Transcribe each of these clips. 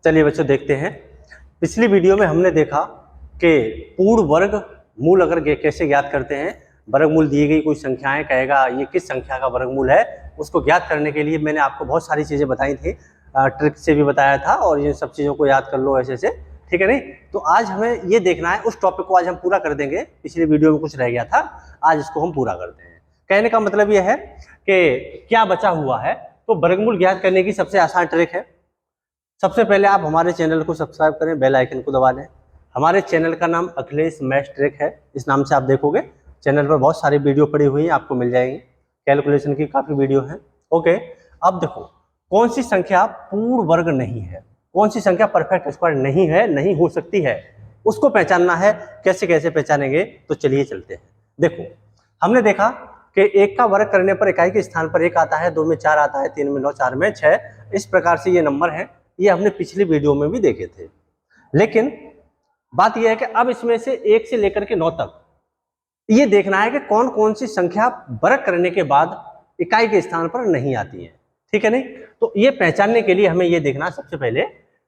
चलिए बच्चों देखते हैं। पिछली वीडियो में हमने देखा कि पूर्ण वर्ग मूल अगर कैसे ज्ञात करते हैं। वर्गमूल दी गई कोई संख्याएं कहेगा ये किस संख्या का वर्गमूल है, उसको ज्ञात करने के लिए मैंने आपको बहुत सारी चीज़ें बताई थी, ट्रिक से भी बताया था और ये सब चीज़ों को याद कर लो ऐसे से, ठीक है नहीं। तो आज हमें ये देखना है, उस टॉपिक को आज हम पूरा कर देंगे। पिछली वीडियो में कुछ रह गया था, आज इसको हम पूरा करते हैं। कहने का मतलब ये है कि क्या बचा हुआ है। तो वर्गमूल ज्ञात करने की सबसे आसान ट्रिक है, सबसे पहले आप हमारे चैनल को सब्सक्राइब करें, बेल आइकन को दबा दें। हमारे चैनल का नाम अखिलेश मैथ्स ट्रिक है, इस नाम से आप देखोगे चैनल पर बहुत सारी वीडियो पड़ी हुई हैं, आपको मिल जाएंगी। कैलकुलेशन की काफ़ी वीडियो हैं। ओके, अब देखो कौन सी संख्या पूर्ण वर्ग नहीं है, कौन सी संख्या परफेक्ट स्क्वायर नहीं है, नहीं हो सकती है, उसको पहचानना है। कैसे कैसे पहचानेंगे, तो चलिए चलते हैं। देखो हमने देखा कि एक का वर्ग करने पर इकाई के स्थान पर एक आता है, दो में चार आता है, तीन में नौ, चार में छः, इस प्रकार से ये नंबर है। ये हमने पिछली वीडियो में भी देखे थे। लेकिन बात यह है कि अब इसमें से 1 से लेकर के 9 तक ये देखना है कि कौन कौन सी संख्या वर्ग करने के बाद इकाई के स्थान पर नहीं आती है, ठीक है नहीं। तो ये पहचानने के लिए हमें ये देखना है, सबसे पहले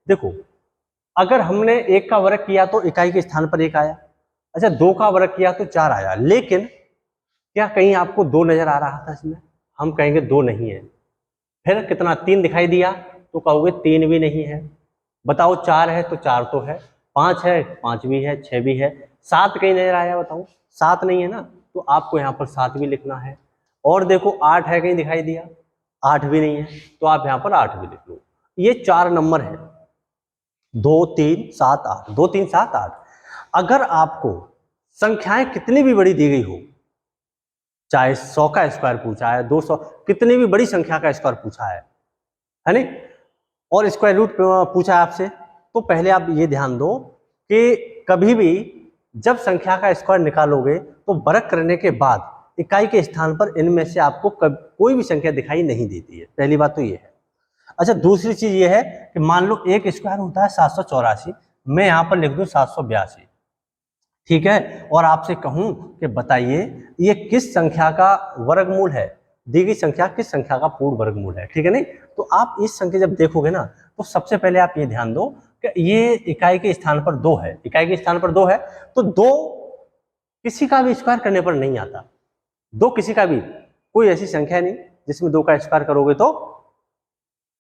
देखो अगर हमने 1 का वर्ग किया तो इकाई के स्थान पर 1 आया, अच्छा 2 का वर्ग किया तो 4 आया। लेकिन क्या कहीं आपको 2 नजर आ रहा था इसमें? हम कहेंगे 2 नहीं है। फिर कितना 3 दिखाई दिया तो कहोगे 3 भी नहीं है। बताओ 4 है तो 4 तो है, 5 है 5 भी है, 6 भी है, 7 कहीं नजर आया? बताओ 7 नहीं है ना, तो आपको यहाँ पर 7 भी लिखना है। और देखो 8 है, कहीं दिखाई दिया? 8 भी नहीं है, तो आप यहाँ पर 8 भी लिख लो। ये 4 नंबर है, 2 3 7 8, 2 3 7 8। अगर आपको संख्याएं कितनी भी बड़ी दी गई हो, चाहे 100 का स्क्वायर पूछा है, 200, कितनी भी बड़ी संख्या का स्क्वायर पूछा है नहीं, और स्क्वायर रूट पूछा है आपसे, तो पहले आप ये ध्यान दो कि कभी भी जब संख्या का स्क्वायर निकालोगे तो वर्ग करने के बाद इकाई के स्थान पर इनमें से आपको कोई भी संख्या दिखाई नहीं देती है। पहली बात तो ये है। अच्छा दूसरी चीज ये है कि मान लो एक स्क्वायर होता है 784, मैं यहाँ पर लिख दूं 782, ठीक है। और आपसे कहूं कि बताइए ये किस संख्या का वर्गमूल है, दी गई संख्या किस संख्या का पूर्ण वर्गमूल है, ठीक है नहीं। तो आप इस संख्या जब देखोगे ना, तो सबसे पहले आप ये ध्यान दो कि ये इकाई के स्थान पर 2 है, इकाई के स्थान पर 2 है, तो 2 किसी का भी स्क्वायर करने पर नहीं आता। 2 किसी का भी, कोई ऐसी संख्या नहीं जिसमें 2 का स्क्वायर करोगे तो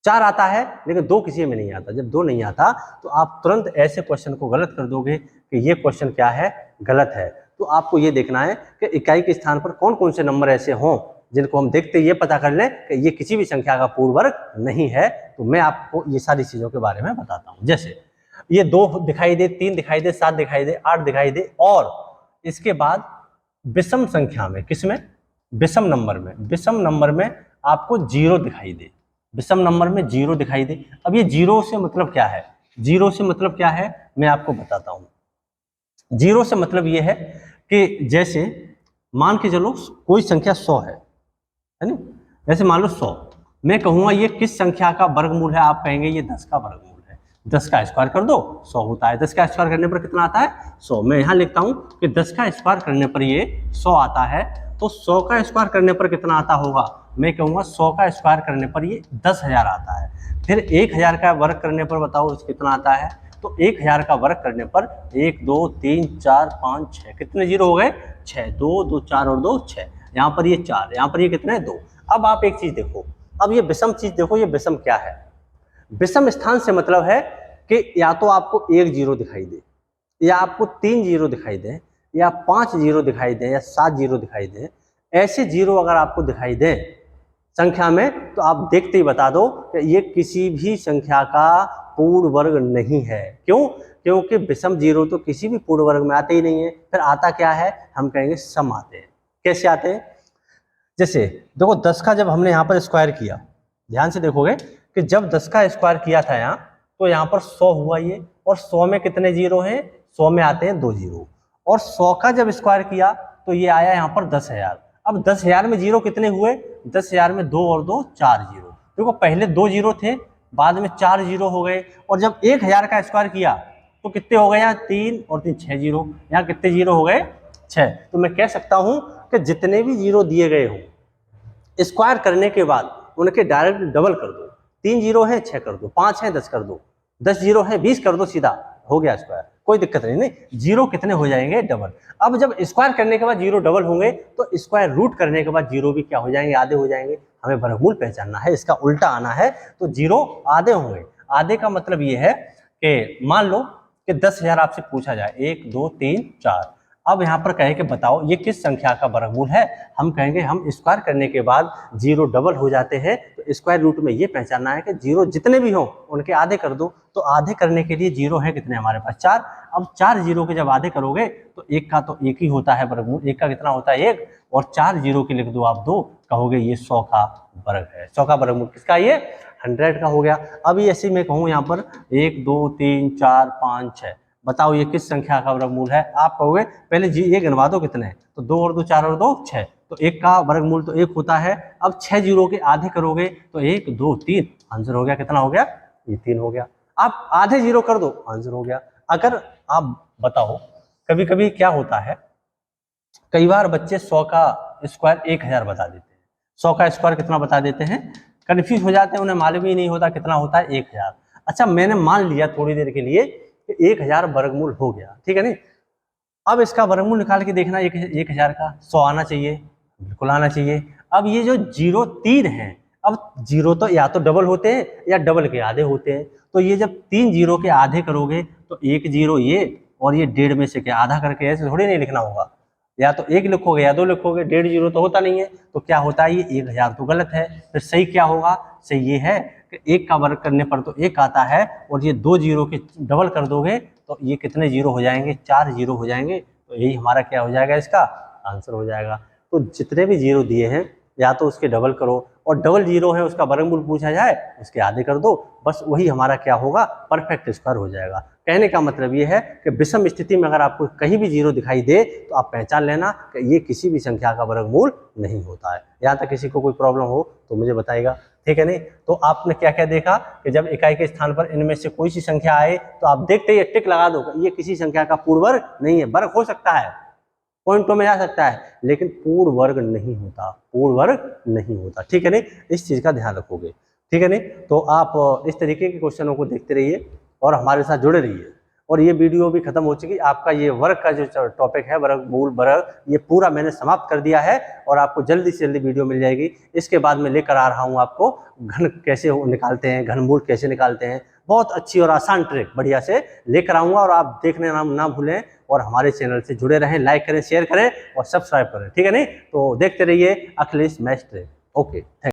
4 आता है, लेकिन 2 किसी में नहीं आता। जब 2 नहीं आता तो आप तुरंत ऐसे क्वेश्चन को गलत कर दोगे कि ये क्वेश्चन क्या है, गलत है। तो आपको ये देखना है कि इकाई के स्थान पर कौन कौन से नंबर ऐसे हों जिनको हम देखते ये पता कर लें कि ये किसी भी संख्या का पूर्ण वर्ग नहीं है। तो मैं आपको ये सारी चीजों के बारे में बताता हूँ। जैसे ये 2 दिखाई दे, 3 दिखाई दे, 7 दिखाई दे, 8 दिखाई दे, और इसके बाद विषम संख्या में, किसमें? विषम नंबर में, विषम नंबर में आपको 0 दिखाई दे, विषम नंबर में 0 दिखाई दे। अब ये 0 से मतलब क्या है, 0 से मतलब क्या है मैं आपको बताता हूं। 0 से मतलब ये है कि जैसे मान के चलो कोई संख्या 100 है ना, जैसे मान लो 100, मैं कहूंगा ये किस संख्या का वर्गमूल है, आप कहेंगे ये 10 का वर्गमूल है। 10 का स्क्वायर कर दो 100 होता है, 10 का स्क्वायर करने पर कितना आता है? 100। मैं यहां लिखता हूं कि 10 का स्क्वायर करने पर ये 100 आता है। तो 100 का स्क्वायर करने पर कितना आता होगा? मैं कहूंगा 100 का स्क्वायर करने पर ये 10,000 आता है। फिर 1000 का वर्ग करने पर बताओ कितना आता है? तो 1000 का वर्ग करने पर 1 2 3 4 5 6, कितने 0 हो गए? 6, 2 2 4 और 2 6, यहाँ पर ये 4, यहाँ पर ये कितने है? 2। अब आप एक चीज देखो, अब ये विषम चीज देखो, ये विषम क्या है? विषम स्थान से मतलब है कि या तो आपको 1 0 दिखाई दे, या आपको 3 0 दिखाई दे, या 5 0 दिखाई दे, या 7 0 दिखाई दे। ऐसे 0 अगर आपको दिखाई दे संख्या में, तो आप देखते ही बता दो कि ये किसी भी संख्या का पूर्ण वर्ग नहीं है। क्यों? क्योंकि विषम 0 तो किसी भी पूर्ण वर्ग में आते ही नहीं है। फिर आता क्या है? हम कहेंगे सम आते हैं। कैसे आते हैं? जैसे देखो 10 का जब हमने यहाँ पर स्क्वायर किया, ध्यान से देखोगे कि जब 10 का स्क्वायर किया था यहाँ, तो यहाँ पर 100 हुआ ये, और 100 में कितने 0 हैं? 100 में आते हैं 2 0। और 100 का जब स्क्वायर किया तो ये आया यहाँ पर 10,000। अब 10,000 में 0 कितने हुए? 10,000 में 2 और 2 4 0। देखो पहले 2 0 थे, बाद में 4 0 हो गए, और जब 1000 का स्क्वायर किया तो कितने हो गए? यहाँ 3 और 3 6 0, यहाँ कितने 0 हो गए? 6। तो मैं कह सकता हूँ कि जितने भी 0 दिए गए हों, स्क्वायर करने के बाद उनके डायरेक्ट डबल कर दो। 3 0 है 6 कर दो, 5 है 10 कर दो, 10 जीरो है, 20 कर दो, सीधा हो गया स्क्वायर, कोई दिक्कत नहीं। जीरो कितने हो जाएंगे? डबल। अब जब स्क्वायर करने के बाद जीरो डबल होंगे तो स्क्वायर रूट करने के बाद जीरो भी क्या हो जाएंगे? आधे हो जाएंगे। हमें वर्गमूल पहचानना है, इसका उल्टा आना है, तो जीरो आधे होंगे। आधे का मतलब ये है कि मान लो कि 10,000 आपसे पूछा जाए, 1 2 3 4, अब यहाँ पर कहे कि बताओ ये किस संख्या का वर्गमूल है। हम कहेंगे हम स्क्वायर करने के बाद जीरो डबल हो जाते हैं, तो स्क्वायर रूट में ये पहचानना है कि जीरो जितने भी हों उनके आधे कर दो। तो आधे करने के लिए जीरो है कितने हमारे पास? 4। अब 4 जीरो के जब आधे करोगे तो एक का तो एक ही होता है वर्गमूल, एक का कितना होता है? 1, और 4 जीरो के लिख दो आप 2, कहोगे ये 100 का वर्ग है। 100 का वर्गमूल किसका? ये 100 का हो गया। अब ऐसे में कहूँ यहाँ पर 1 2 3 4 5 6, बताओ ये किस संख्या का वर्गमूल है? आप कहोगे पहले जी ये गिनवा दो कितने हैं, तो 2 और 2 4 और 2 6, तो एक का वर्गमूल तो 1 होता है। अब 6 जीरो के आधे करोगे तो 1 2 3, आंसर हो गया। कितना हो गया? ये 3 हो गया। आप आधे जीरो कर दो, आंसर हो गया। अगर आप बताओ कभी कभी क्या होता है, कई बार बच्चे 100 का स्क्वायर 1000 बता देते हैं, 100 का स्क्वायर कितना बता देते हैं, कन्फ्यूज हो जाते हैं, उन्हें मालूम ही नहीं होता कितना होता है 1000। अच्छा मैंने मान लिया थोड़ी देर के लिए कि 1000 वर्गमूल हो गया, ठीक है नहीं। अब इसका वर्गमूल निकाल के देखना, 1000 का 100 आना चाहिए, बिल्कुल आना चाहिए। अब ये जो जीरो 3 है, अब जीरो तो या तो डबल होते हैं या डबल के आधे होते हैं, तो ये जब 3 जीरो के आधे करोगे तो 1 जीरो ये और ये 1.5 में से क्या आधा करके ऐसे थोड़ी नहीं लिखना होगा, या तो 1 लिखोगे या 2 लिखोगे, 1.5 जीरो तो होता नहीं है, तो क्या होता है? ये 1000 तो गलत है। फिर सही क्या होगा? सही ये है कि 1 का वर्ग करने पर तो 1 आता है, और ये 2 जीरो के डबल कर दोगे तो ये कितने जीरो हो जाएंगे? 4 जीरो हो जाएंगे। तो यही हमारा क्या हो जाएगा? इसका आंसर हो जाएगा। तो जितने भी जीरो दिए हैं या तो उसके डबल करो, और डबल जीरो है उसका वर्गमूल पूछा जाए उसके आधे कर दो, बस वही हमारा क्या होगा? परफेक्ट स्क्वायर हो जाएगा। कहने का मतलब ये है कि विषम स्थिति में अगर आपको कहीं भी जीरो दिखाई दे तो आप पहचान लेना कि ये किसी भी संख्या का वर्गमूल नहीं होता है। यहाँ तक किसी को कोई प्रॉब्लम हो तो मुझे बताइएगा, ठीक है नहीं। तो आपने क्या क्या देखा कि जब इकाई के स्थान पर इनमें से कोई सी संख्या आए तो आप देखते ही टिक लगा दो, ये किसी संख्या का पूर्ण वर्ग नहीं है। वर्ग हो सकता है, पॉइंटों में जा सकता है, लेकिन पूर्ण वर्ग नहीं होता, पूर्ण वर्ग नहीं होता, ठीक है नहीं। इस चीज का ध्यान रखोगे, ठीक है नहीं। तो आप इस तरीके के क्वेश्चनों को देखते रहिए और हमारे साथ जुड़े रहिए। और ये वीडियो भी खत्म हो चुकी, आपका ये वर्ग का जो टॉपिक है वर्गमूल वर्ग, ये पूरा मैंने समाप्त कर दिया है और आपको जल्दी से जल्दी वीडियो मिल जाएगी। इसके बाद मैं लेकर आ रहा हूँ आपको घन कैसे निकालते हैं, घनमूल कैसे निकालते हैं, बहुत अच्छी और आसान ट्रिक बढ़िया से लेकर आऊँगा। और आप देखने ना भूलें और हमारे चैनल से जुड़े रहें, लाइक करें, शेयर करें और सब्सक्राइब करें, ठीक है नहीं। तो देखते रहिए Akhilesh math trick. Okay, thank